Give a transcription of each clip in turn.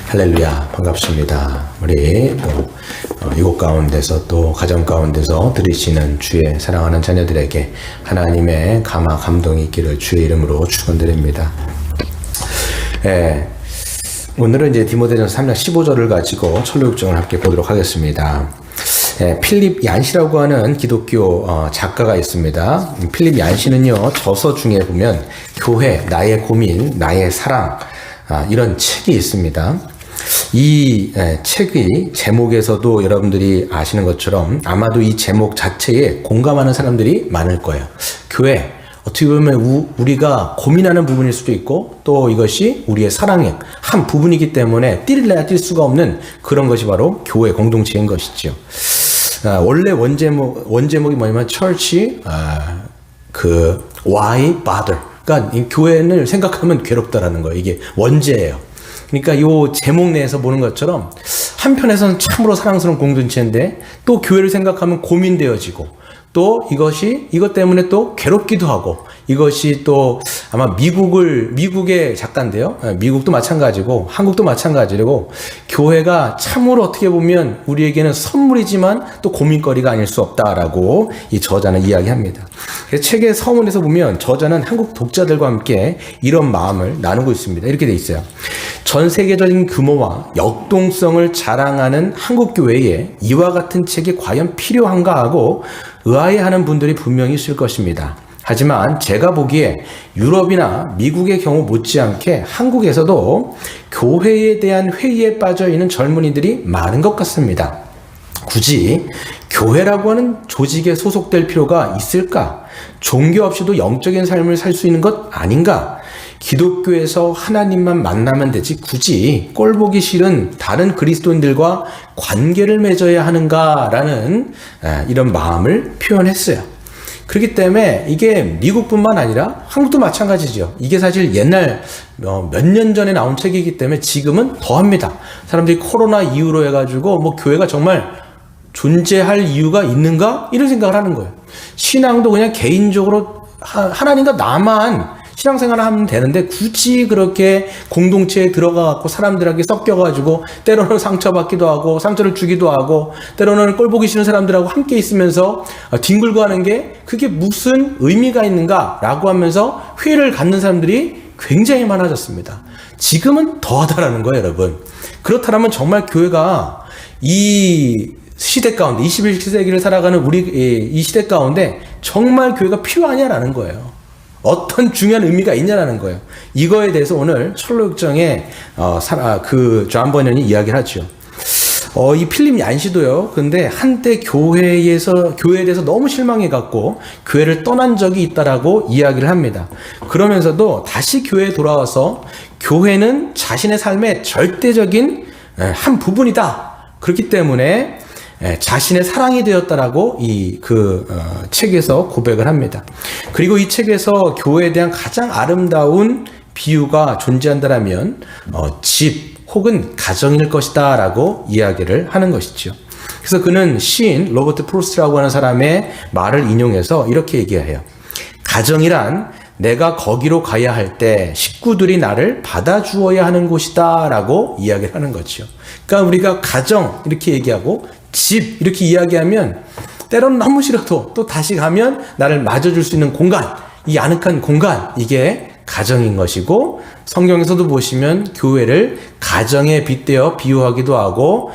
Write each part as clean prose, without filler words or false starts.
할렐루야, 반갑습니다. 우리 또 이곳 가운데서 또 가정 가운데서 들으시는 주의 사랑하는 자녀들에게 하나님의 감화 감동이 있기를 주의 이름으로 축원드립니다. 오늘은 이제 디모데전서 3장 15절을 가지고 철로육정을 함께 보도록 하겠습니다. 필립 얀시라고 하는 기독교 작가가 있습니다. 필립 얀시는요, 저서 중에 보면 교회, 나의 고민, 나의 사랑, 이런 책이 있습니다. 이 책의 제목에서도 여러분들이 아시는 것처럼 아마도 이 제목 자체에 공감하는 사람들이 많을 거예요. 교회, 어떻게 보면 우리가 고민하는 부분일 수도 있고 또 이것이 우리의 사랑의 한 부분이기 때문에 뛸래야 뛸 수가 없는 그런 것이 바로 교회 공동체인 것이죠. 원래 원제목이 뭐냐면 church, why bother? 그러니까 이 교회를 생각하면 괴롭다라는 거예요. 이게 원제예요. 그러니까 이 제목 내에서 보는 것처럼 한편에서는 참으로 사랑스러운 공동체인데 또 교회를 생각하면 고민되어지고 또 이것 때문에 또 괴롭기도 하고 이것이 또 아마 미국의 작가인데요. 미국도 마찬가지고 한국도 마찬가지고 교회가 참으로 어떻게 보면 우리에게는 선물이지만 또 고민거리가 아닐 수 없다라고 이 저자는 이야기합니다. 그래서 책의 서문에서 보면 저자는 한국 독자들과 함께 이런 마음을 나누고 있습니다. 이렇게 돼 있어요. 전 세계적인 규모와 역동성을 자랑하는 한국 교회에 이와 같은 책이 과연 필요한가 하고 의아해하는 분들이 분명히 있을 것입니다. 하지만 제가 보기에 유럽이나 미국의 경우 못지않게 한국에서도 교회에 대한 회의에 빠져 있는 젊은이들이 많은 것 같습니다. 굳이 교회라고 하는 조직에 소속될 필요가 있을까? 종교 없이도 영적인 삶을 살 수 있는 것 아닌가? 기독교에서 하나님만 만나면 되지 굳이 꼴보기 싫은 다른 그리스도인들과 관계를 맺어야 하는가라는 이런 마음을 표현했어요. 그렇기 때문에 이게 미국뿐만 아니라 한국도 마찬가지죠. 이게 사실 옛날 몇 년 전에 나온 책이기 때문에 지금은 더합니다. 사람들이 코로나 이후로 해가지고 뭐 교회가 정말 존재할 이유가 있는가? 이런 생각을 하는 거예요. 신앙도 그냥 개인적으로 하나님과 나만 신앙생활을 하면 되는데 굳이 그렇게 공동체에 들어가갖고 사람들에게 섞여가지고 때로는 상처받기도 하고 상처를 주기도 하고 때로는 꼴보기 싫은 사람들하고 함께 있으면서 뒹굴고 하는 게 그게 무슨 의미가 있는가라고 하면서 회의를 갖는 사람들이 굉장히 많아졌습니다. 지금은 더하다라는 거예요, 여러분. 그렇다면 정말 교회가 이 시대 가운데 21세기를 살아가는 우리 이 시대 가운데 정말 교회가 필요하냐라는 거예요. 어떤 중요한 의미가 있냐라는 거예요. 이거에 대해서 오늘 철로육정에 존 버년이 이야기를 하죠. 이 필립 얀시도요. 근데 한때 교회에 대해서 너무 실망해갖고 교회를 떠난 적이 있다라고 이야기를 합니다. 그러면서도 다시 교회에 돌아와서 교회는 자신의 삶의 절대적인 한 부분이다. 그렇기 때문에 자신의 사랑이 되었다라고 책에서 고백을 합니다. 그리고 이 책에서 교회에 대한 가장 아름다운 비유가 존재한다라면 집 혹은 가정일 것이다 라고 이야기를 하는 것이죠. 그래서 그는 시인 로버트 프로스트라고 하는 사람의 말을 인용해서 이렇게 얘기해요. 가정이란 내가 거기로 가야 할 때 식구들이 나를 받아주어야 하는 곳이다 라고 이야기를 하는 거죠. 그러니까 우리가 가정 이렇게 얘기하고 집 이렇게 이야기하면 때로는 너무 싫어도 또 다시 가면 나를 맞아줄 수 있는 공간, 이 아늑한 공간, 이게 가정인 것이고 성경에서도 보시면 교회를 가정에 빗대어 비유하기도 하고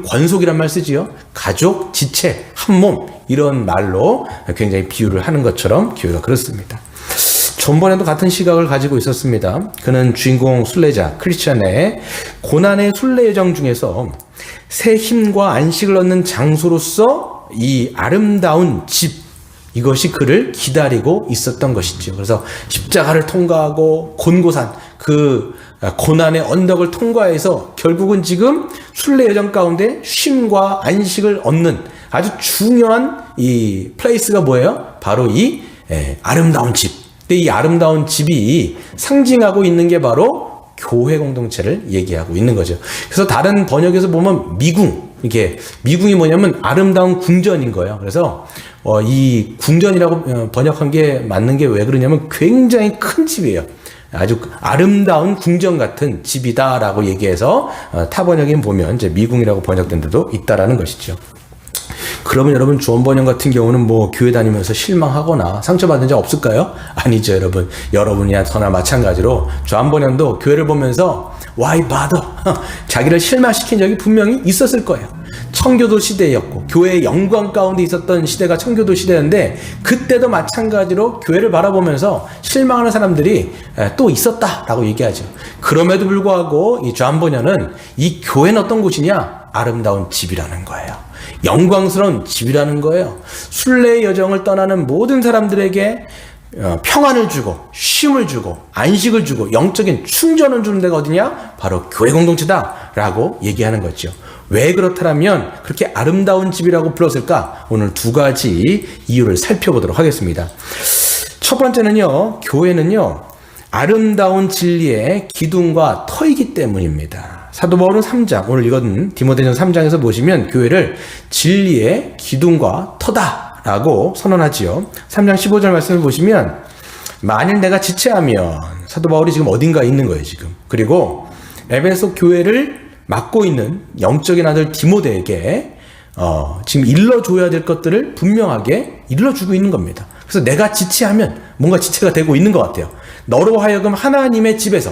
권속이란 말 쓰지요. 가족, 지체, 한 몸 이런 말로 굉장히 비유를 하는 것처럼 교회가 그렇습니다. 전번에도 같은 시각을 가지고 있었습니다. 그는 주인공 순례자 크리스찬의 고난의 순례 여정 중에서 새 힘과 안식을 얻는 장소로서 이 아름다운 집 이것이 그를 기다리고 있었던 것이죠. 그래서 십자가를 통과하고 곤고산 그 고난의 언덕을 통과해서 결국은 지금 순례 여정 가운데 쉼과 안식을 얻는 아주 중요한 이 플레이스가 뭐예요? 바로 이 아름다운 집. 근데 이 아름다운 집이 상징하고 있는 게 바로 교회 공동체를 얘기하고 있는 거죠. 그래서 다른 번역에서 보면 미궁, 이게 미궁이 뭐냐면 아름다운 궁전인 거예요. 그래서 이 궁전이라고 번역한 게 맞는 게 왜 그러냐면 굉장히 큰 집이에요. 아주 아름다운 궁전 같은 집이다라고 얘기해서 타 번역에 보면 이제 미궁이라고 번역된 데도 있다라는 것이죠. 그러면 여러분 주원 번역 같은 경우는 뭐 교회 다니면서 실망하거나 상처받은 적 없을까요? 아니죠, 여러분. 여러분이나 저나 마찬가지로 주한 번역도 교회를 보면서 why bother? 자기를 실망시킨 적이 분명히 있었을 거예요. 청교도 시대였고 교회의 영광 가운데 있었던 시대가 청교도 시대였는데 그때도 마찬가지로 교회를 바라보면서 실망하는 사람들이 또 있었다라고 얘기하죠. 그럼에도 불구하고 이 주한 번역은 이 교회는 어떤 곳이냐? 아름다운 집이라는 거예요. 영광스러운 집이라는 거예요. 순례의 여정을 떠나는 모든 사람들에게 평안을 주고 쉼을 주고 안식을 주고 영적인 충전을 주는 데가 어디냐? 바로 교회 공동체다라고 얘기하는 거죠. 왜 그렇다면 그렇게 아름다운 집이라고 불렀을까? 오늘 두 가지 이유를 살펴보도록 하겠습니다. 첫 번째는요, 교회는요 아름다운 진리의 기둥과 터이기 때문입니다. 사도 바울은 3장, 오늘 읽은 디모데전서 3장에서 보시면 교회를 진리의 기둥과 터다라고 선언하지요. 3장 15절 말씀을 보시면 만일 내가 지체하면, 사도 바울이 지금 어딘가에 있는 거예요 지금. 그리고 에베소 교회를 맡고 있는 영적인 아들 디모데에게 지금 일러줘야 될 것들을 분명하게 일러주고 있는 겁니다. 그래서 내가 지체하면 뭔가 지체가 되고 있는 것 같아요. 너로 하여금 하나님의 집에서,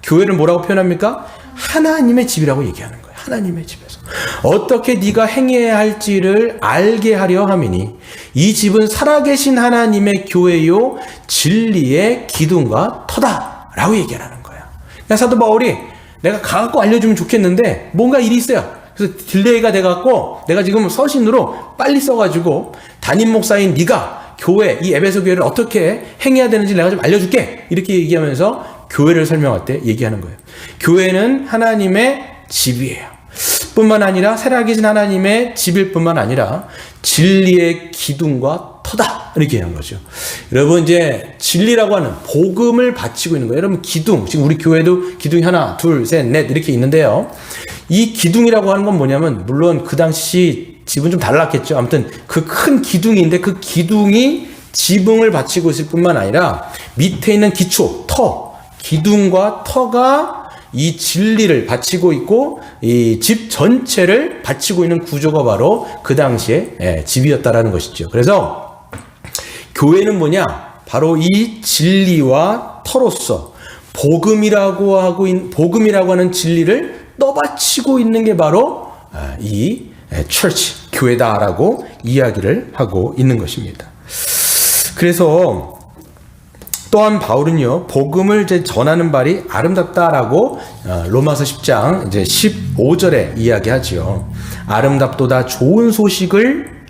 교회를 뭐라고 표현합니까? 하나님의 집이라고 얘기하는 거예요. 하나님의 집에서 어떻게 네가 행해야 할지를 알게 하려 함이니 이 집은 살아계신 하나님의 교회요 진리의 기둥과 터다라고 얘기하는 거예요. 그러니까 사도 바울이 내가 가갖고 알려주면 좋겠는데 뭔가 일이 있어요. 그래서 딜레이가 돼갖고 내가 지금 서신으로 빨리 써가지고 담임 목사인 네가 교회, 이 에베소 교회를 어떻게 행해야 되는지 내가 좀 알려줄게, 이렇게 얘기하면서 교회를 설명할 때 얘기하는 거예요. 교회는 하나님의 집이에요. 뿐만 아니라 살아계신 하나님의 집일 뿐만 아니라 진리의 기둥과 터다, 이렇게 하는 거죠. 여러분, 이제 진리라고 하는 복음을 바치고 있는 거예요. 여러분, 기둥, 지금 우리 교회도 기둥이 하나, 둘, 셋, 넷 이렇게 있는데요. 이 기둥이라고 하는 건 뭐냐면, 물론 그 당시 집은 좀 달랐겠죠. 아무튼 그 큰 기둥인데 그 기둥이 지붕을 바치고 있을 뿐만 아니라 밑에 있는 기초, 터, 기둥과 터가 이 진리를 바치고 있고 이 집 전체를 바치고 있는 구조가 바로 그 당시에 집이었다라는 것이죠. 그래서 교회는 뭐냐? 바로 이 진리와 터로서 복음이라고 하는 진리를 떠받치고 있는 게 바로 이 처치, 교회다라고 이야기를 하고 있는 것입니다. 그래서 또한 바울은요, 복음을 이제 전하는 발이 아름답다라고 로마서 10장 이제 15절에 이야기하지요. 아름답도다 좋은 소식은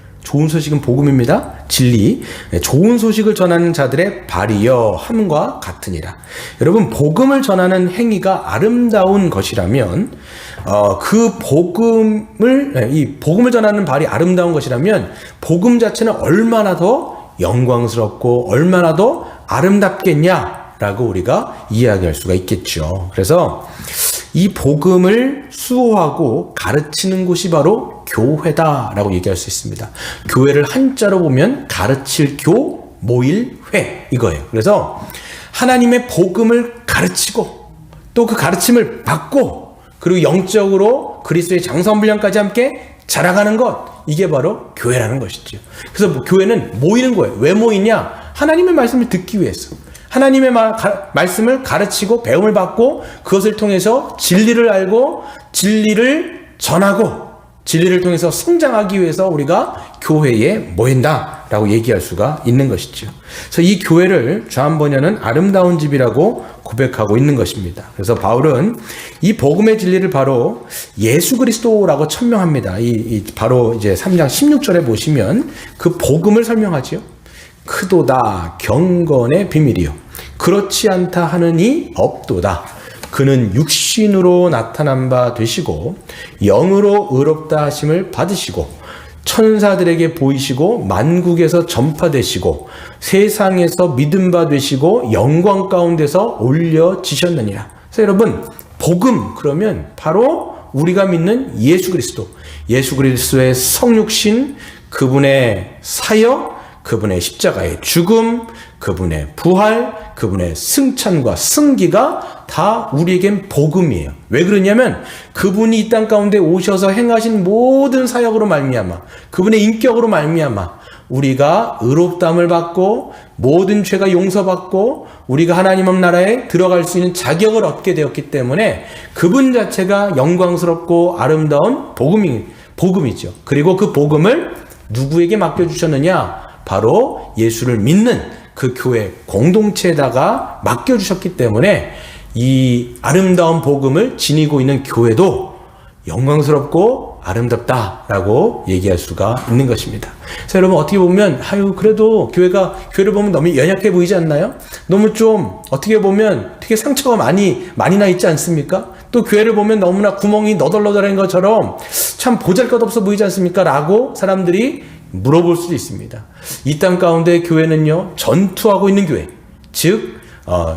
복음입니다. 진리, 좋은 소식을 전하는 자들의 발이여 함과 같으니라. 여러분, 복음을 전하는 행위가 아름다운 것이라면 이 복음을 전하는 발이 아름다운 것이라면 복음 자체는 얼마나 더 영광스럽고 얼마나 더 아름답겠냐라고 우리가 이야기할 수가 있겠죠. 그래서 이 복음을 수호하고 가르치는 곳이 바로 교회다라고 얘기할 수 있습니다. 교회를 한자로 보면 가르칠 교, 모일 회, 이거예요. 그래서 하나님의 복음을 가르치고 또 그 가르침을 받고 그리고 영적으로 그리스도의 장성분량까지 함께 자라가는 것, 이게 바로 교회라는 것이죠. 그래서 교회는 모이는 거예요. 왜 모이냐? 하나님의 말씀을 듣기 위해서. 하나님의 말씀을 가르치고 배움을 받고 그것을 통해서 진리를 알고 진리를 전하고 진리를 통해서 성장하기 위해서 우리가 교회에 모인다라고 얘기할 수가 있는 것이죠. 그래서 이 교회를 주한 번역은 아름다운 집이라고 고백하고 있는 것입니다. 그래서 바울은 이 복음의 진리를 바로 예수 그리스도라고 천명합니다. 바로 이제 3장 16절에 보시면 그 복음을 설명하지요. 크도다 경건의 비밀이요 그렇지 않다 하느니 없도다. 그는 육신으로 나타난 바 되시고 영으로 의롭다 하심을 받으시고 천사들에게 보이시고 만국에서 전파되시고 세상에서 믿음 바 되시고 영광 가운데서 올려지셨느니라. 그래서 여러분, 복음 그러면 바로 우리가 믿는 예수 그리스도의 성육신, 그분의 사역, 그분의 십자가의 죽음, 그분의 부활, 그분의 승천과 승기가 다 우리에겐 복음이에요. 왜 그러냐면 그분이 이 땅 가운데 오셔서 행하신 모든 사역으로 말미암아, 그분의 인격으로 말미암아 우리가 의롭다함을 받고 모든 죄가 용서받고 우리가 하나님 나라에 들어갈 수 있는 자격을 얻게 되었기 때문에 그분 자체가 영광스럽고 아름다운 복음이죠. 그리고 그 복음을 누구에게 맡겨주셨느냐? 바로 예수를 믿는 그 교회 공동체에다가 맡겨주셨기 때문에 이 아름다운 복음을 지니고 있는 교회도 영광스럽고 아름답다라고 얘기할 수가 있는 것입니다. 그래서 여러분 어떻게 보면 그래도 교회를 보면 너무 연약해 보이지 않나요? 너무 좀 어떻게 보면 되게 상처가 많이 나 있지 않습니까? 또 교회를 보면 너무나 구멍이 너덜너덜한 것처럼 참 보잘것없어 보이지 않습니까? 라고 사람들이 물어볼 수도 있습니다. 이 땅 가운데 교회는요, 전투하고 있는 교회, 즉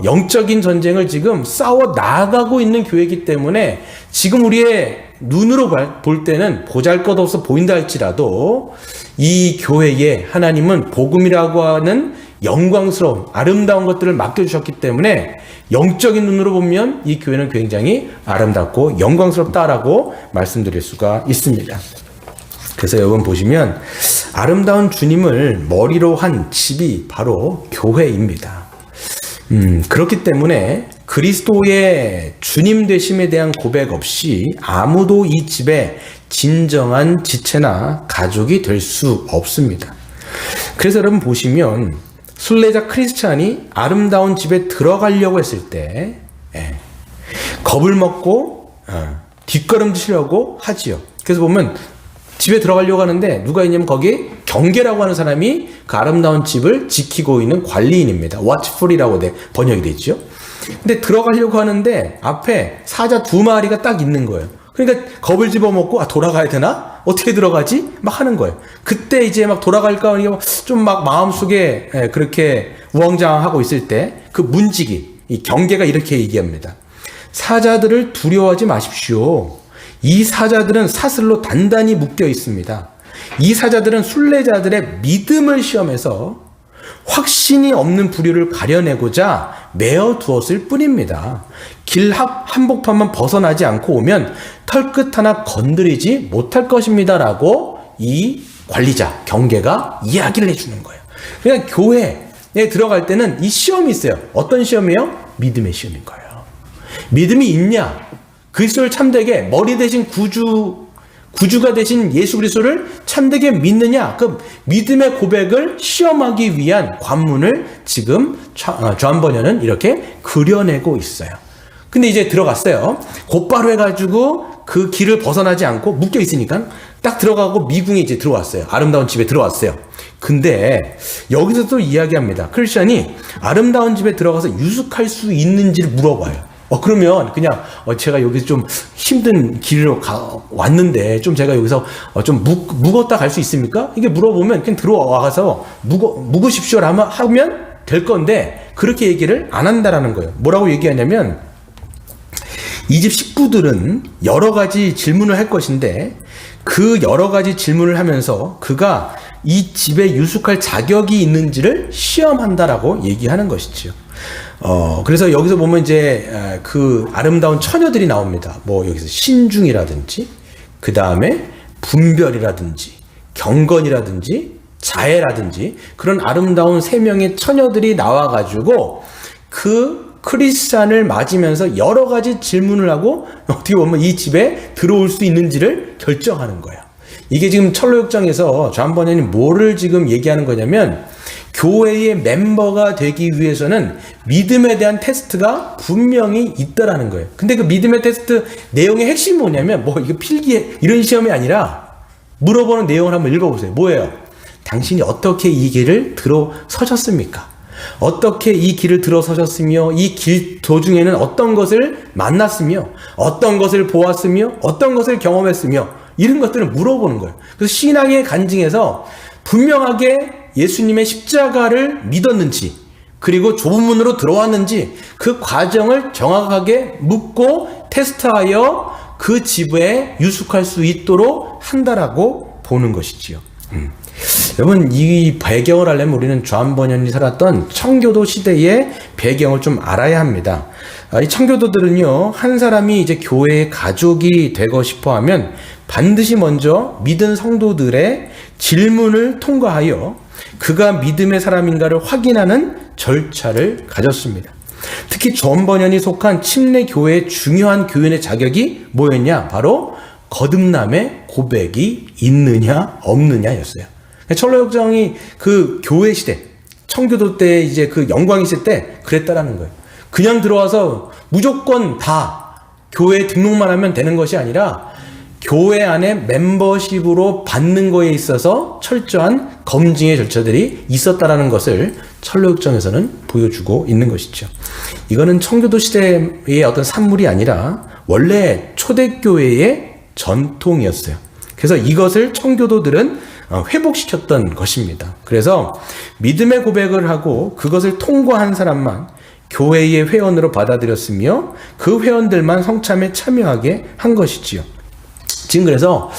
영적인 전쟁을 지금 싸워 나가고 있는 교회이기 때문에 지금 우리의 눈으로 볼 때는 보잘것없어 보인다 할지라도 이 교회에 하나님은 복음이라고 하는 영광스러운 아름다운 것들을 맡겨주셨기 때문에 영적인 눈으로 보면 이 교회는 굉장히 아름답고 영광스럽다라고 말씀드릴 수가 있습니다. 그래서 여러분 보시면 아름다운 주님을 머리로 한 집이 바로 교회입니다. 그렇기 때문에 그리스도의 주님 되심에 대한 고백 없이 아무도 이 집에 진정한 지체나 가족이 될 수 없습니다. 그래서 여러분 보시면 순례자 크리스찬이 아름다운 집에 들어가려고 했을 때 겁을 먹고 뒷걸음치려고 하지요. 그래서 보면 집에 들어가려고 하는데 누가 있냐면 거기 경계라고 하는 사람이 그 아름다운 집을 지키고 있는 관리인입니다. watchful이라고 번역이 되죠. 근데 들어가려고 하는데 앞에 사자 2마리가 딱 있는 거예요. 그러니까 겁을 집어먹고 돌아가야 되나? 어떻게 들어가지? 막 하는 거예요. 그때 이제 막 돌아갈까 좀 막 마음속에 그렇게 우왕좌왕하고 있을 때 그 문지기, 이 경계가 이렇게 얘기합니다. 사자들을 두려워하지 마십시오. 이 사자들은 사슬로 단단히 묶여 있습니다. 이 사자들은 순례자들의 믿음을 시험해서 확신이 없는 부류를 가려내고자 메어 두었을 뿐입니다. 길 한복판만 벗어나지 않고 오면 털끝 하나 건드리지 못할 것입니다. 라고 이 관리자, 경계가 이야기를 해주는 거예요. 그러니까 교회에 들어갈 때는 이 시험이 있어요. 어떤 시험이에요? 믿음의 시험인 거예요. 믿음이 있냐? 그리스도를 참되게 머리 대신 구주가 되신 예수 그리스도를 참되게 믿느냐? 그 믿음의 고백을 시험하기 위한 관문을 지금 조한 번역은 이렇게 그려내고 있어요. 근데 이제 들어갔어요. 곧바로 해가지고 그 길을 벗어나지 않고 묶여 있으니까 딱 들어가고 미궁에 이제 들어왔어요. 아름다운 집에 들어왔어요. 근데 여기서 또 이야기합니다. 크리스찬이 아름다운 집에 들어가서 유숙할 수 있는지를 물어봐요. 그러면 그냥 제가 여기서 좀 힘든 길로 왔는데 좀 제가 여기서 좀 묵었다 갈 수 있습니까? 이게 물어보면 그냥 들어와서 묵으십시오 하면 될 건데 그렇게 얘기를 안 한다라는 거예요. 뭐라고 얘기하냐면 이 집 식구들은 여러 가지 질문을 할 것인데 그 여러 가지 질문을 하면서 그가 이 집에 유숙할 자격이 있는지를 시험한다라고 얘기하는 것이지요. 그래서 여기서 보면 이제 그 아름다운 처녀들이 나옵니다. 뭐 여기서 신중이라든지 그 다음에 분별이라든지 경건이라든지 자애라든지 그런 아름다운 3명의 처녀들이 나와가지고 그 크리스찬을 맞으면서 여러 가지 질문을 하고 어떻게 보면 이 집에 들어올 수 있는지를 결정하는 거예요. 이게 지금 철로역정에서 조한 번역이 뭐를 지금 얘기하는 거냐면 교회의 멤버가 되기 위해서는 믿음에 대한 테스트가 분명히 있다라는 거예요. 근데 그 믿음의 테스트 내용의 핵심이 뭐냐면 이거 필기에 이런 시험이 아니라 물어보는 내용을 한번 읽어보세요. 뭐예요? 당신이 어떻게 이 길을 들어서셨습니까? 어떻게 이 길을 들어서셨으며 이 길 도중에는 어떤 것을 만났으며 어떤 것을 보았으며 어떤 것을 경험했으며 이런 것들을 물어보는 거예요. 그래서 신앙의 간증에서 분명하게 예수님의 십자가를 믿었는지 그리고 좁은 문으로 들어왔는지 그 과정을 정확하게 묻고 테스트하여 그 집에 유숙할 수 있도록 한다라고 보는 것이지요. 여러분, 이 배경을 알려면 우리는 존 버년이 살았던 청교도 시대의 배경을 좀 알아야 합니다. 이 청교도들은요, 한 사람이 이제 교회의 가족이 되고 싶어 하면 반드시 먼저 믿은 성도들의 질문을 통과하여 그가 믿음의 사람인가를 확인하는 절차를 가졌습니다. 특히 존 버년이 속한 침례 교회의 중요한 교인의 자격이 뭐였냐? 바로 거듭남의 고백이 있느냐 없느냐였어요. 철로역정이 그 교회 시대, 청교도 때 이제 그 영광이 있을 때 그랬다라는 거예요. 그냥 들어와서 무조건 다 교회에 등록만 하면 되는 것이 아니라 교회 안에 멤버십으로 받는 거에 있어서 철저한 검증의 절차들이 있었다라는 것을 철로역정에서는 보여주고 있는 것이죠. 이거는 청교도 시대의 어떤 산물이 아니라 원래 초대교회의 전통이었어요. 그래서 이것을 청교도들은 회복시켰던 것입니다. 그래서 믿음의 고백을 하고 그것을 통과한 사람만 교회의 회원으로 받아들였으며 그 회원들만 성참에 참여하게 한 것이지요. 지금 그래서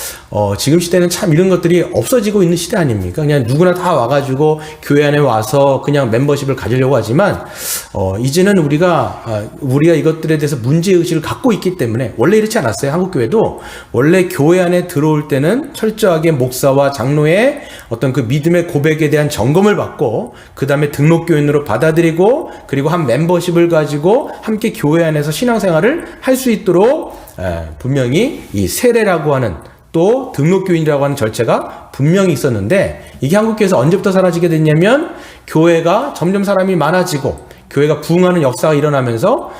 지금 시대는 참 이런 것들이 없어지고 있는 시대 아닙니까? 그냥 누구나 다 와가지고 교회 안에 와서 그냥 멤버십을 가지려고 하지만 이제는 우리가 이것들에 대해서 문제의식을 갖고 있기 때문에 원래 이렇지 않았어요. 한국교회도 원래 교회 안에 들어올 때는 철저하게 목사와 장로의 어떤 그 믿음의 고백에 대한 점검을 받고 그 다음에 등록교인으로 받아들이고 그리고 한 멤버십을 가지고 함께 교회 안에서 신앙생활을 할 수 있도록 분명히 이 세례라고 하는 또 등록교인이라고 하는 절차가 분명히 있었는데 이게 한국교회에서 언제부터 사라지게 됐냐면 교회가 점점 사람이 많아지고 교회가 부흥하는 역사가 일어나면서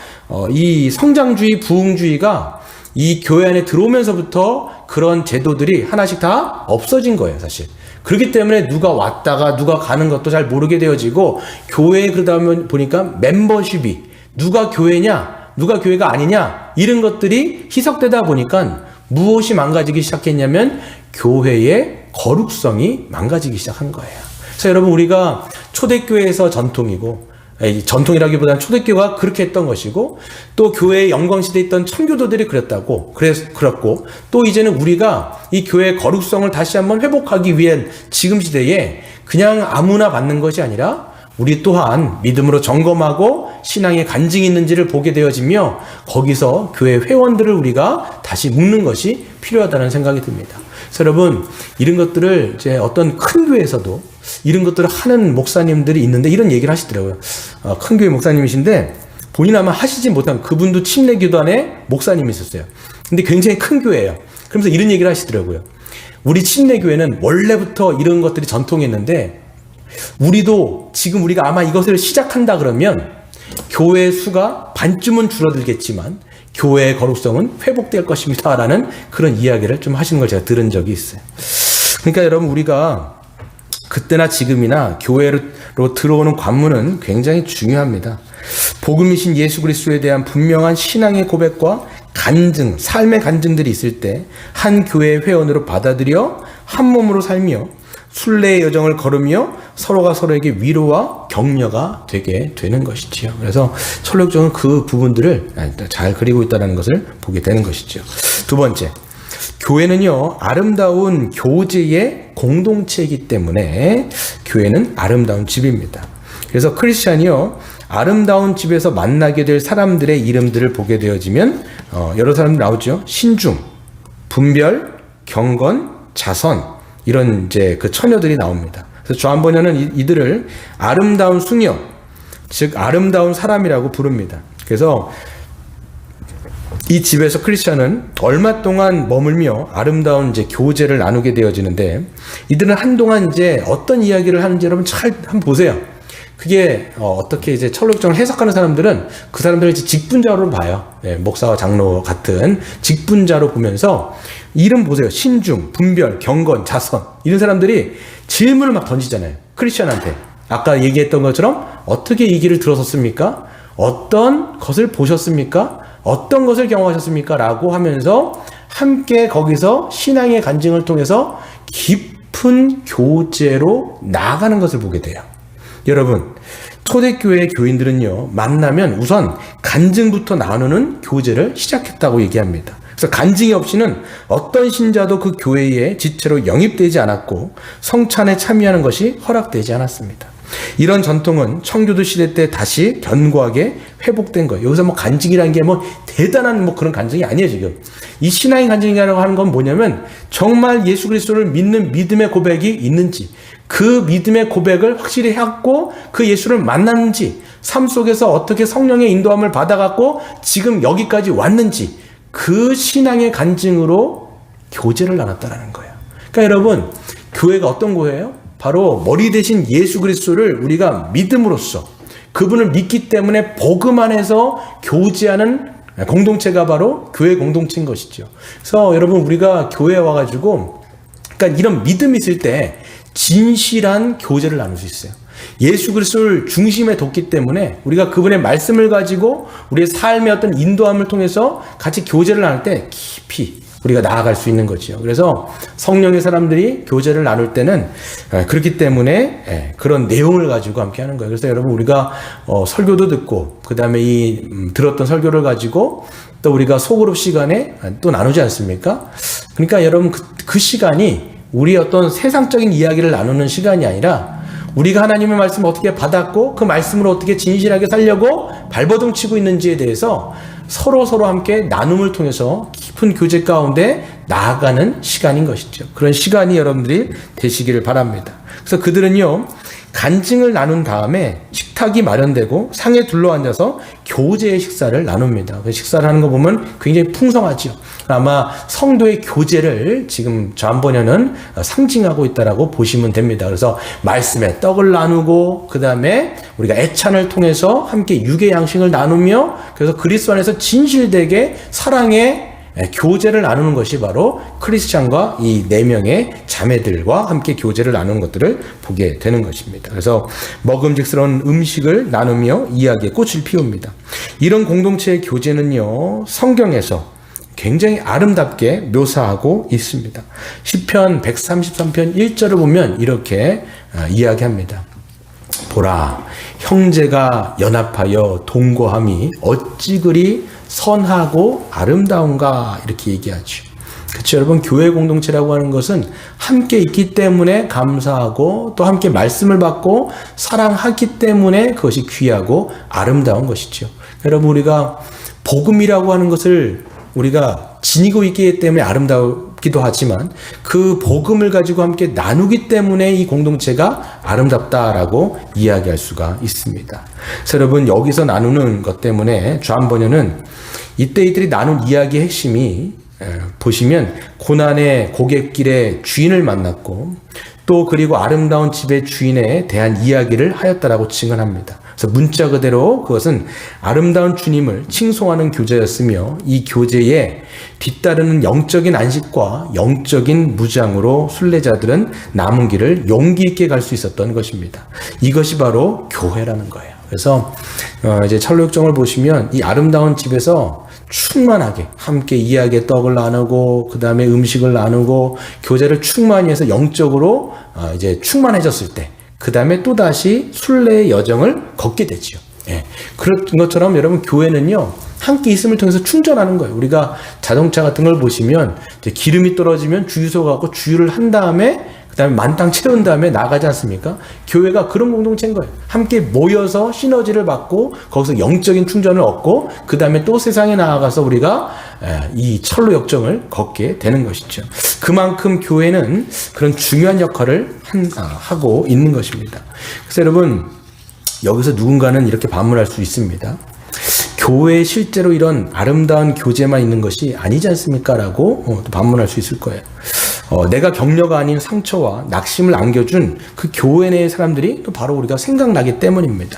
이 성장주의, 부흥주의가 이 교회 안에 들어오면서부터 그런 제도들이 하나씩 다 없어진 거예요, 사실. 그렇기 때문에 누가 왔다가 누가 가는 것도 잘 모르게 되어지고 교회에 그러다 보니까 멤버십이 누가 교회냐 누가 교회가 아니냐 이런 것들이 희석되다 보니까 무엇이 망가지기 시작했냐면 교회의 거룩성이 망가지기 시작한 거예요. 그래서 여러분 우리가 초대교회에서 전통이고 전통이라기보다는 초대교회가 그렇게 했던 것이고 또 교회의 영광시대에 있던 청교도들이 그랬고 또 이제는 우리가 이 교회의 거룩성을 다시 한번 회복하기 위한 지금 시대에 그냥 아무나 받는 것이 아니라 우리 또한 믿음으로 점검하고 신앙의 간증이 있는지를 보게 되어지며 거기서 교회 회원들을 우리가 다시 묶는 것이 필요하다는 생각이 듭니다. 그래서 여러분 이런 것들을 이제 어떤 큰 교회에서도 이런 것들을 하는 목사님들이 있는데 이런 얘기를 하시더라고요. 큰 교회 목사님이신데 본인 아마 하시지 못한 그분도 침례교단의 목사님이 있었어요. 근데 굉장히 큰 교회예요. 그러면서 이런 얘기를 하시더라고요. 우리 침례교회는 원래부터 이런 것들이 전통이었는데 우리도 지금 우리가 아마 이것을 시작한다 그러면 교회 수가 반쯤은 줄어들겠지만 교회의 거룩성은 회복될 것입니다 라는 그런 이야기를 좀 하시는 걸 제가 들은 적이 있어요. 그러니까 여러분 우리가 그때나 지금이나 교회로 들어오는 관문은 굉장히 중요합니다. 복음이신 예수 그리스도에 대한 분명한 신앙의 고백과 간증, 삶의 간증들이 있을 때 한 교회의 회원으로 받아들여 한 몸으로 살며 순례의 여정을 걸으며 서로가 서로에게 위로와 격려가 되게 되는 것이지요. 그래서 철로역정은 그 부분들을 잘 그리고 있다는 것을 보게 되는 것이죠. 두 번째, 교회는요 아름다운 교제의 공동체이기 때문에 교회는 아름다운 집입니다. 그래서 크리스찬이요 아름다운 집에서 만나게 될 사람들의 이름들을 보게 되어지면 여러 사람들 나오죠. 신중, 분별, 경건, 자선 이런 이제 그 처녀들이 나옵니다. 그래서 존 버년은 이들을 아름다운 수녀, 즉 아름다운 사람이라고 부릅니다. 그래서 이 집에서 크리스찬은 얼마 동안 머물며 아름다운 이제 교제를 나누게 되어지는데 이들은 한동안 이제 어떤 이야기를 하는지 여러분 잘 한번 보세요. 그게 어떻게 이제 철로역정을 해석하는 사람들은 그 사람들을 이제 직분자로 봐요. 목사와 장로 같은 직분자로 보면서 이름 보세요. 신중, 분별, 경건, 자선 이런 사람들이 질문을 막 던지잖아요. 크리스천한테. 아까 얘기했던 것처럼 어떻게 이 길을 들어섰습니까? 어떤 것을 보셨습니까? 어떤 것을 경험하셨습니까? 라고 하면서 함께 거기서 신앙의 간증을 통해서 깊은 교제로 나아가는 것을 보게 돼요. 여러분, 초대교회 교인들은요, 만나면 우선 간증부터 나누는 교제를 시작했다고 얘기합니다. 그래서 간증이 없이는 어떤 신자도 그 교회에 지체로 영입되지 않았고 성찬에 참여하는 것이 허락되지 않았습니다. 이런 전통은 청교도 시대 때 다시 견고하게 회복된 거예요. 여기서 뭐 간증이라는 게 뭐 대단한 뭐 그런 간증이 아니에요, 지금. 이 신앙의 간증이라고 하는 건 뭐냐면 정말 예수 그리스도를 믿는 믿음의 고백이 있는지, 그 믿음의 고백을 확실히 하고 그 예수를 만났는지, 삶 속에서 어떻게 성령의 인도함을 받아갖고 지금 여기까지 왔는지, 그 신앙의 간증으로 교제를 나눴다라는 거예요. 그러니까 여러분, 교회가 어떤 거예요? 바로 머리 대신 예수 그리스도를 우리가 믿음으로써 그분을 믿기 때문에 복음 안에서 교제하는 공동체가 바로 교회 공동체인 것이죠. 그래서 여러분, 우리가 교회에 와가지고 그러니까 이런 믿음이 있을 때 진실한 교제를 나눌 수 있어요. 예수 그리스도를 중심에 뒀기 때문에 우리가 그분의 말씀을 가지고 우리의 삶의 어떤 인도함을 통해서 같이 교제를 나눌 때 깊이 우리가 나아갈 수 있는 거죠. 그래서 성령의 사람들이 교제를 나눌 때는 그렇기 때문에 그런 내용을 가지고 함께 하는 거예요. 그래서 여러분, 우리가 설교도 듣고 그 다음에 이 들었던 설교를 가지고 또 우리가 소그룹 시간에 또 나누지 않습니까? 그러니까 여러분, 그 시간이 우리 어떤 세상적인 이야기를 나누는 시간이 아니라 우리가 하나님의 말씀을 어떻게 받았고 그 말씀으로 어떻게 진실하게 살려고 발버둥 치고 있는지에 대해서 서로 함께 나눔을 통해서 깊은 교제 가운데 나아가는 시간인 것이죠. 그런 시간이 여러분들이 되시기를 바랍니다. 그래서 그들은요, 간증을 나눈 다음에 식탁이 마련되고 상에 둘러앉아서 교제의 식사를 나눕니다. 그 식사를 하는 거 보면 굉장히 풍성하죠. 아마 성도의 교제를 지금 좌안번연은 상징하고 있다라고 보시면 됩니다. 그래서 말씀에 떡을 나누고 그 다음에 우리가 애찬을 통해서 함께 육의 양식을 나누며 그래서 그리스도 안에서 진실되게 사랑의 교제를 나누는 것이 바로 크리스찬과 이 4명의 자매들과 함께 교제를 나누는 것들을 보게 되는 것입니다. 그래서 먹음직스러운 음식을 나누며 이야기에 꽃을 피웁니다. 이런 공동체의 교제는요, 성경에서 굉장히 아름답게 묘사하고 있습니다. 시편 133편 1절을 보면 이렇게 이야기합니다. 보라, 형제가 연합하여 동거함이 어찌 그리 선하고 아름다운가, 이렇게 얘기하죠. 그렇죠, 여러분. 교회 공동체라고 하는 것은 함께 있기 때문에 감사하고 또 함께 말씀을 받고 사랑하기 때문에 그것이 귀하고 아름다운 것이죠. 여러분, 우리가 복음이라고 하는 것을 우리가 지니고 있기 때문에 아름답기도 하지만 그 복음을 가지고 함께 나누기 때문에 이 공동체가 아름답다라고 이야기할 수가 있습니다. 그래서 여러분, 여기서 나누는 것 때문에 좌안번연은 이들이 나눈 이야기의 핵심이 보시면 고난의 고갯길에 주인을 만났고 또 그리고 아름다운 집의 주인에 대한 이야기를 하였다라고 증언합니다. 그래서 문자 그대로 그것은 아름다운 주님을 칭송하는 교제였으며 이 교제에 뒤따르는 영적인 안식과 영적인 무장으로 순례자들은 남은 길을 용기 있게 갈 수 있었던 것입니다. 이것이 바로 교회라는 거예요. 그래서 이제 철로역정을 보시면 이 아름다운 집에서 충만하게 함께 이야기의 떡을 나누고 그 다음에 음식을 나누고 교제를 충만히 해서 영적으로 이제 충만해졌을 때 그 다음에 또 다시 순례의 여정을 걷게 되지요. 예. 그런 것처럼 여러분, 교회는요, 함께 있음을 통해서 충전하는 거예요. 우리가 자동차 같은 걸 보시면 이제 기름이 떨어지면 주유소 가고 주유를 한 다음에 그다음에 만땅 채운 다음에 나가지 않습니까? 교회가 그런 공동체인 거예요. 함께 모여서 시너지를 받고 거기서 영적인 충전을 얻고 그 다음에 또 세상에 나아가서 우리가 이 철로 역정을 걷게 되는 것이죠. 그만큼 교회는 그런 중요한 역할을 하고 있는 것입니다. 그래서 여러분, 여기서 누군가는 이렇게 반문할 수 있습니다. 교회에 실제로 이런 아름다운 교제만 있는 것이 아니지 않습니까? 라고 반문할 수 있을 거예요. 내가 격려가 아닌 상처와 낙심을 안겨준 그 교회 내의 사람들이 또 바로 우리가 생각나기 때문입니다.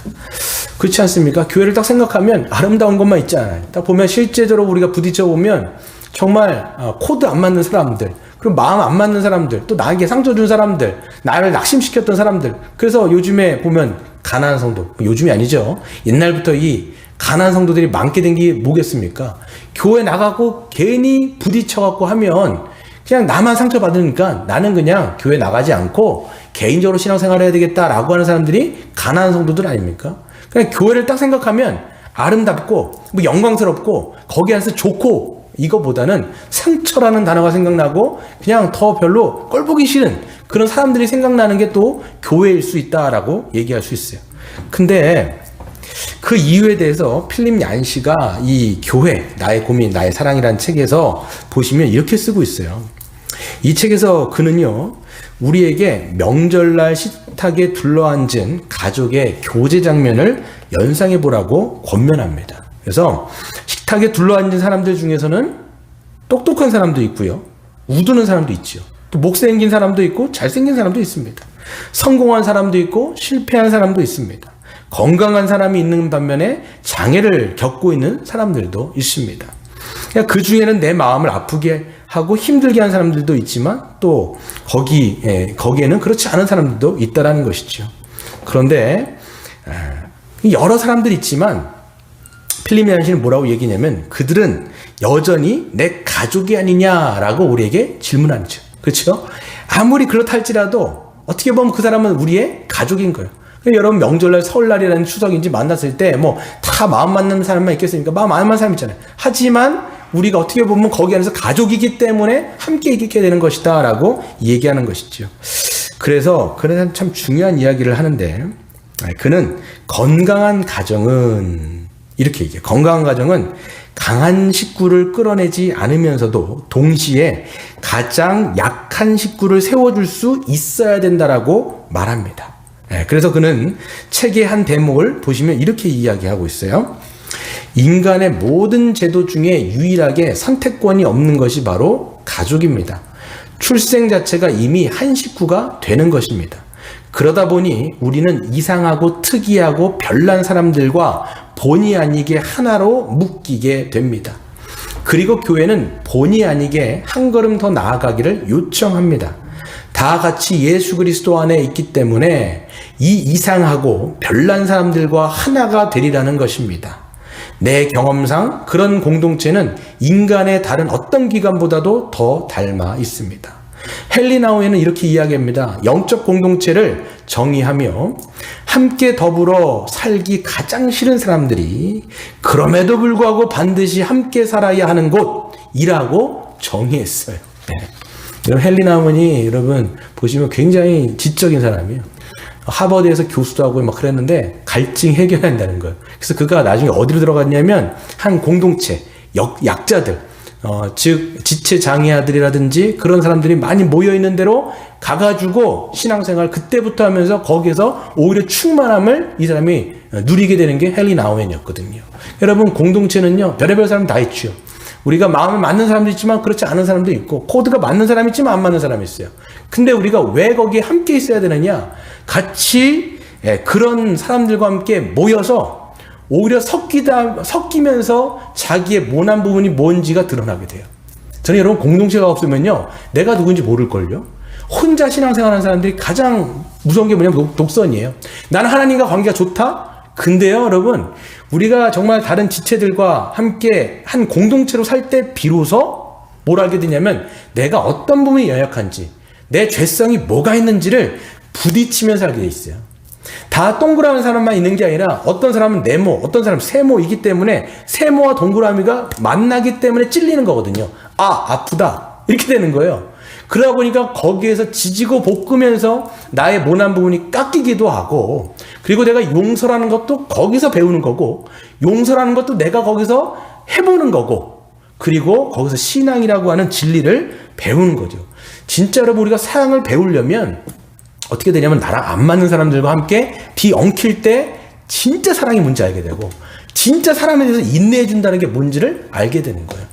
그렇지 않습니까? 교회를 딱 생각하면 아름다운 것만 있지 않아요. 딱 보면 실제적으로 우리가 부딪혀 보면 정말 코드 안 맞는 사람들, 그리고 마음 안 맞는 사람들, 또 나에게 상처 준 사람들, 나를 낙심시켰던 사람들. 그래서 요즘에 보면 가난한 성도, 요즘이 아니죠. 옛날부터 이 가난한 성도들이 많게 된 게 뭐겠습니까? 교회 나가고 괜히 부딪혀갖고 하면 그냥 나만 상처받으니까 나는 그냥 교회 나가지 않고 개인적으로 신앙생활을 해야 되겠다라고 하는 사람들이 가난한 성도들 아닙니까? 그냥 교회를 딱 생각하면 아름답고 뭐 영광스럽고 거기 안에서 좋고 이거보다는 상처라는 단어가 생각나고 그냥 더 별로 꼴보기 싫은 그런 사람들이 생각나는 게 또 교회일 수 있다라고 얘기할 수 있어요. 근데 그 이유에 대해서 필립 얀시가 이 교회, 나의 고민, 나의 사랑이라는 책에서 보시면 이렇게 쓰고 있어요. 이 책에서 그는요, 우리에게 명절날 식탁에 둘러앉은 가족의 교제 장면을 연상해 보라고 권면합니다. 그래서 식탁에 둘러앉은 사람들 중에서는 똑똑한 사람도 있고요, 우두는 사람도 있죠. 또 못생긴 사람도 있고 잘생긴 사람도 있습니다. 성공한 사람도 있고 실패한 사람도 있습니다. 건강한 사람이 있는 반면에 장애를 겪고 있는 사람들도 있습니다. 그 중에는 내 마음을 아프게 하고 힘들게 한 사람들도 있지만 또 거기에는 그렇지 않은 사람들도 있다라는 것이죠. 그런데 여러 사람들이 있지만 필립 얀시는 뭐라고 얘기냐면 그들은 여전히 내 가족이 아니냐라고 우리에게 질문하죠. 그렇죠? 아무리 그렇다 할지라도 어떻게 보면 그 사람은 우리의 가족인 거예요. 여러분 명절날 설날이라는 추석인지 만났을 때 뭐 다 마음 맞는 사람만 있겠습니까? 마음 안 맞는 사람 있잖아요. 하지만 우리가 어떻게 보면 거기 안에서 가족이기 때문에 함께 있게 되는 것이다 라고 얘기하는 것이죠. 그래서 그는 참 중요한 이야기를 하는데 그는 건강한 가정은 이렇게 얘기해요. 건강한 가정은 강한 식구를 끌어내지 않으면서도 동시에 가장 약한 식구를 세워줄 수 있어야 된다라고 말합니다. 그래서 그는 책의 한 대목을 보시면 이렇게 이야기하고 있어요. 인간의 모든 제도 중에 유일하게 선택권이 없는 것이 바로 가족입니다. 출생 자체가 이미 한 식구가 되는 것입니다. 그러다 보니 우리는 이상하고 특이하고 별난 사람들과 본의 아니게 하나로 묶이게 됩니다. 그리고 교회는 본의 아니게 한 걸음 더 나아가기를 요청합니다. 다 같이 예수 그리스도 안에 있기 때문에 이 이상하고 별난 사람들과 하나가 되리라는 것입니다. 내 경험상 그런 공동체는 인간의 다른 어떤 기관보다도 더 닮아 있습니다. 헨리 나우에는 이렇게 이야기합니다. 영적 공동체를 정의하며 함께 더불어 살기 가장 싫은 사람들이 그럼에도 불구하고 반드시 함께 살아야 하는 곳이라고 정의했어요. 여러분 헨리 나우먼이 여러분 보시면 굉장히 지적인 사람이에요. 하버드에서 교수도 하고 막 그랬는데 갈증 해결한다는 거예요. 그래서 그가 나중에 어디로 들어갔냐면 한 공동체, 약자들, 즉 지체 장애아들이라든지 그런 사람들이 많이 모여 있는 데로 가가지고 신앙생활 그때부터 하면서 거기에서 오히려 충만함을 이 사람이 누리게 되는 게 헨리 나우엔이었거든요. 여러분 공동체는요 별의별 사람 다 있죠. 우리가 마음에 맞는 사람도 있지만 그렇지 않은 사람도 있고 코드가 맞는 사람이 있지만 안 맞는 사람이 있어요. 근데 우리가 왜 거기에 함께 있어야 되느냐? 같이 그런 사람들과 함께 모여서 오히려 섞이면서 자기의 모난 부분이 뭔지가 드러나게 돼요. 저는 여러분 공동체가 없으면요 내가 누군지 모를걸요. 혼자 신앙생활하는 사람들이 가장 무서운 게 뭐냐면 독선이에요. 나는 하나님과 관계가 좋다? 근데요 여러분 우리가 정말 다른 지체들과 함께 한 공동체로 살 때 비로소 뭘 알게 되냐면 내가 어떤 부분이 연약한지 내 죄성이 뭐가 있는지를 부딪히면서 알게 돼 있어요. 다 동그라미 사람만 있는 게 아니라 어떤 사람은 네모, 어떤 사람은 세모이기 때문에 세모와 동그라미가 만나기 때문에 찔리는 거거든요. 아, 아프다. 이렇게 되는 거예요. 그러다 보니까 거기에서 지지고 볶으면서 나의 모난 부분이 깎이기도 하고 그리고 내가 용서라는 것도 거기서 배우는 거고 용서라는 것도 내가 거기서 해보는 거고 그리고 거기서 신앙이라고 하는 진리를 배우는 거죠. 진짜 여러분 우리가 사랑을 배우려면 어떻게 되냐면 나랑 안 맞는 사람들과 함께 뒤엉킬 때 진짜 사랑이 뭔지 알게 되고 진짜 사람에 대해서 인내해 준다는 게 뭔지를 알게 되는 거예요.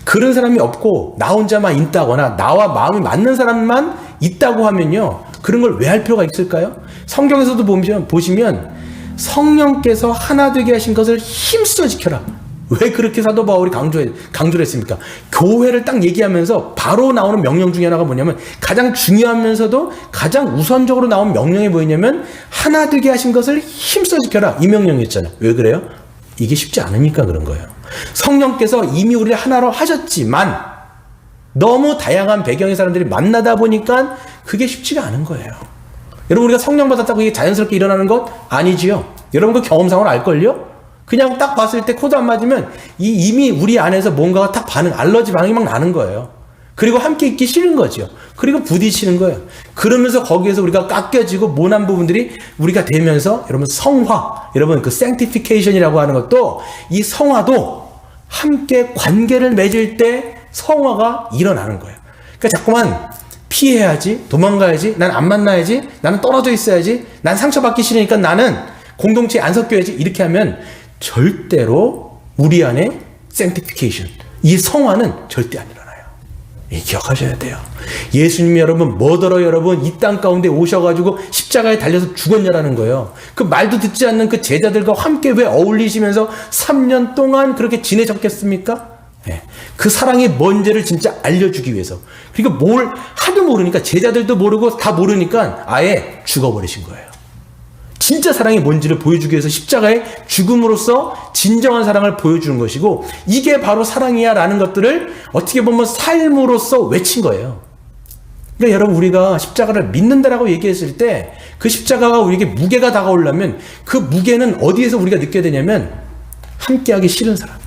그런 사람이 없고 나 혼자만 있다거나 나와 마음이 맞는 사람만 있다고 하면요 그런 걸 왜 할 필요가 있을까요? 성경에서도 보시면 성령께서 하나 되게 하신 것을 힘써 지켜라. 왜 그렇게 사도 바울이 강조를 했습니까? 교회를 딱 얘기하면서 바로 나오는 명령 중에 하나가 뭐냐면 가장 중요하면서도 가장 우선적으로 나온 명령이 뭐냐면 하나 되게 하신 것을 힘써 지켜라. 이 명령이었잖아요. 왜 그래요? 이게 쉽지 않으니까 그런 거예요. 성령께서 이미 우리를 하나로 하셨지만 너무 다양한 배경의 사람들이 만나다 보니까 그게 쉽지가 않은 거예요. 여러분 우리가 성령 받았다고 이게 자연스럽게 일어나는 것 아니지요. 여러분 그 경험상으로 알걸요? 그냥 딱 봤을 때 코드 안 맞으면 이미 우리 안에서 뭔가가 딱 알러지 반응이 막 나는 거예요. 그리고 함께 있기 싫은 거죠. 그리고 부딪히는 거예요. 그러면서 거기에서 우리가 깎여지고 모난 부분들이 우리가 되면서 여러분 성화, 여러분 그 sanctification이라고 하는 것도 이 성화도 함께 관계를 맺을 때 성화가 일어나는 거예요. 그러니까 자꾸만 피해야지, 도망가야지, 난 안 만나야지, 나는 떨어져 있어야지, 난 상처받기 싫으니까 나는 공동체에 안 섞여야지, 이렇게 하면 절대로 우리 안에 sanctification, 이 성화는 절대 안 일어나요. 기억하셔야 돼요. 예수님이 여러분 뭐더러 여러분 이 땅 가운데 오셔가지고 십자가에 달려서 죽었냐라는 거예요. 그 말도 듣지 않는 그 제자들과 함께 왜 어울리시면서 3년 동안 그렇게 지내셨겠습니까? 네. 그 사랑이 뭔지를 진짜 알려주기 위해서. 그러니까 뭘 하도 모르니까, 제자들도 모르고 다 모르니까 아예 죽어버리신 거예요. 진짜 사랑이 뭔지를 보여주기 위해서 십자가의 죽음으로써 진정한 사랑을 보여주는 것이고, 이게 바로 사랑이야 라는 것들을 어떻게 보면 삶으로써 외친 거예요. 그러니까 여러분, 우리가 십자가를 믿는다라고 얘기했을 때 그 십자가가 우리에게 무게가 다가오려면 그 무게는 어디에서 우리가 느껴야 되냐면, 함께하기 싫은 사람,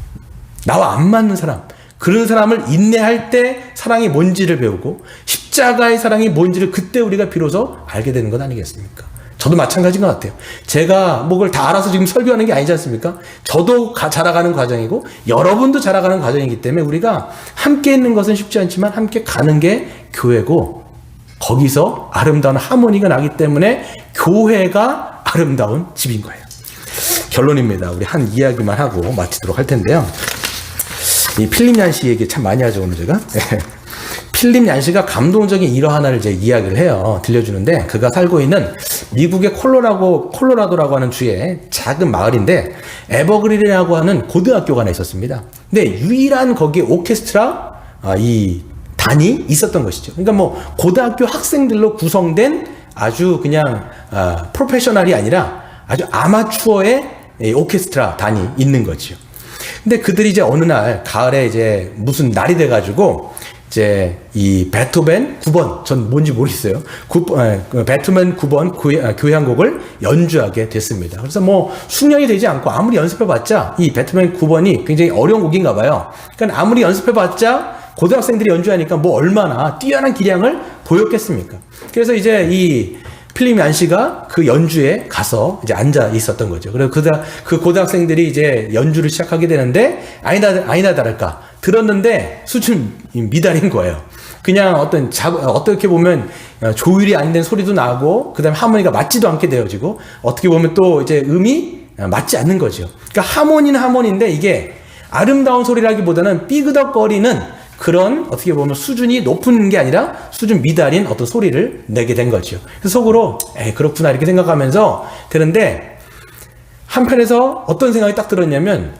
나와 안 맞는 사람, 그런 사람을 인내할 때 사랑이 뭔지를 배우고 십자가의 사랑이 뭔지를 그때 우리가 비로소 알게 되는 것 아니겠습니까? 저도 마찬가지인 것 같아요. 제가 뭐 그걸 다 알아서 지금 설교하는 게 아니지 않습니까? 저도 자라가는 과정이고 여러분도 자라가는 과정이기 때문에 우리가 함께 있는 것은 쉽지 않지만 함께 가는 게 교회고, 거기서 아름다운 하모니가 나기 때문에 교회가 아름다운 집인 거예요. 결론입니다. 우리 한 이야기만 하고 마치도록 할 텐데요. 이 필립 얀시 얘기 참 많이 하죠, 오늘 제가. 필립 얀시가 감동적인 일화 하나를 이제 이야기를 해요. 들려주는데, 그가 살고 있는 미국의 콜로라도라고 하는 주의 작은 마을인데, 에버그린이라고 하는 고등학교가 하나 있었습니다. 근데 유일한 거기에 오케스트라, 이 단이 있었던 것이죠. 그러니까 뭐, 고등학교 학생들로 구성된 아주 그냥, 프로페셔널이 아니라 아주 아마추어의 오케스트라 단이 있는 거죠. 근데 그들이 이제 어느 날 가을에 이제 무슨 날이 돼가지고 이제 이 베토벤 9번, 전 뭔지 모르겠어요. 베토벤 9번 교향곡을 연주하게 됐습니다. 그래서 뭐 숙련이 되지 않고 아무리 연습해봤자 이 베토벤 9번이 굉장히 어려운 곡인가 봐요. 그러니까 아무리 연습해봤자 고등학생들이 연주하니까 뭐 얼마나 뛰어난 기량을 보였겠습니까? 그래서 이제 이 필립 얀시가 그 연주에 가서 이제 앉아 있었던 거죠. 그래서 그 고등학생들이 이제 연주를 시작하게 되는데, 아니나 다를까 들었는데 수준 미달인 거예요. 그냥 어떻게 보면 조율이 안 된 소리도 나고, 그 다음에 하모니가 맞지도 않게 되어지고, 어떻게 보면 또 이제 음이 맞지 않는 거죠. 그러니까 하모니는 하모니인데 이게 아름다운 소리라기보다는 삐그덕거리는 그런 어떻게 보면 수준이 높은 게 아니라 수준 미달인 어떤 소리를 내게 된 거죠. 그래서 속으로 그렇구나 이렇게 생각하면서 되는데, 한편에서 어떤 생각이 딱 들었냐면,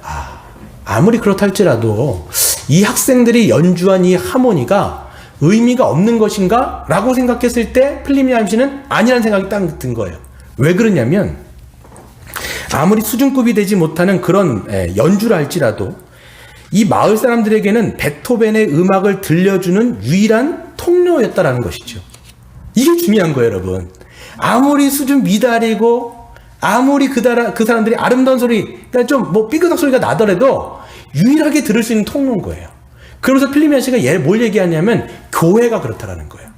아무리 그렇다 할지라도 이 학생들이 연주한 이 하모니가 의미가 없는 것인가? 라고 생각했을 때 필립 얀시는 아니라는 생각이 딱 든 거예요. 왜 그러냐면, 아무리 수준급이 되지 못하는 그런 연주를 할지라도 이 마을 사람들에게는 베토벤의 음악을 들려주는 유일한 통로였다라는 것이죠. 이게 중요한 거예요, 여러분. 아무리 수준 미달이고, 아무리 그 사람들이 아름다운 소리, 그러니까 좀 뭐 삐그덕 소리가 나더라도 유일하게 들을 수 있는 통로인 거예요. 그러면서 필립 얀시가 뭘 얘기하냐면, 교회가 그렇다라는 거예요.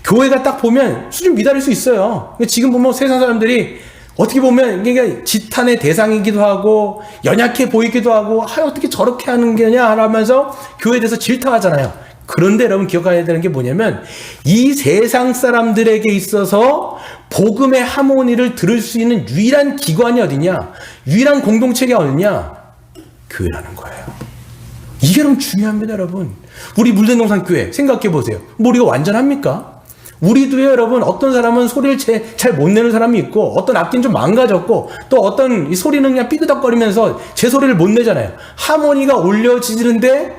교회가 딱 보면 수준 미달일 수 있어요. 지금 보면 세상 사람들이 어떻게 보면 이게 지탄의 대상이기도 하고 연약해 보이기도 하고, 어떻게 저렇게 하는 게냐 하면서 교회에 대해서 질타하잖아요. 그런데 여러분 기억해야 되는 게 뭐냐면, 이 세상 사람들에게 있어서 복음의 하모니를 들을 수 있는 유일한 기관이 어디냐, 유일한 공동체가 어디냐, 교회라는 거예요. 이게 너무 중요합니다, 여러분. 우리 물대동산 교회 생각해 보세요. 뭐 우리가 완전합니까? 우리도요, 여러분, 어떤 사람은 소리를 잘 못 내는 사람이 있고, 어떤 악기는 좀 망가졌고, 또 어떤 이 소리는 그냥 삐그덕거리면서 제 소리를 못 내잖아요. 하모니가 올려지는데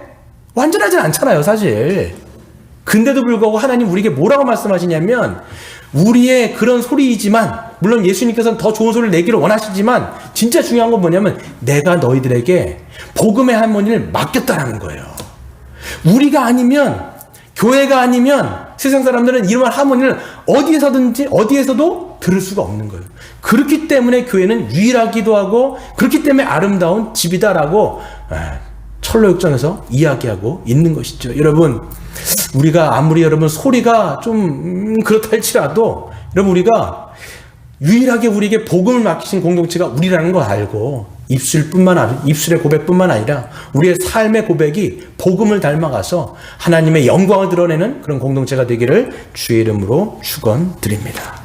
완전하진 않잖아요, 사실. 근데도 불구하고 하나님 우리에게 뭐라고 말씀하시냐면, 우리의 그런 소리이지만, 물론 예수님께서는 더 좋은 소리를 내기를 원하시지만, 진짜 중요한 건 뭐냐면, 내가 너희들에게 복음의 하모니를 맡겼다라는 거예요. 우리가 아니면, 교회가 아니면 세상 사람들은 이러한 하모니를 어디에서도 들을 수가 없는 거예요. 그렇기 때문에 교회는 유일하기도 하고 그렇기 때문에 아름다운 집이다라고 철로역정에서 이야기하고 있는 것이죠. 여러분, 우리가 아무리 여러분 소리가 좀 그렇다 할지라도 여러분, 우리가 유일하게 우리에게 복음을 맡기신 공동체가 우리라는 걸 알고 입술의 고백뿐만 아니라 우리의 삶의 고백이 복음을 닮아가서 하나님의 영광을 드러내는 그런 공동체가 되기를 주의 이름으로 축원드립니다.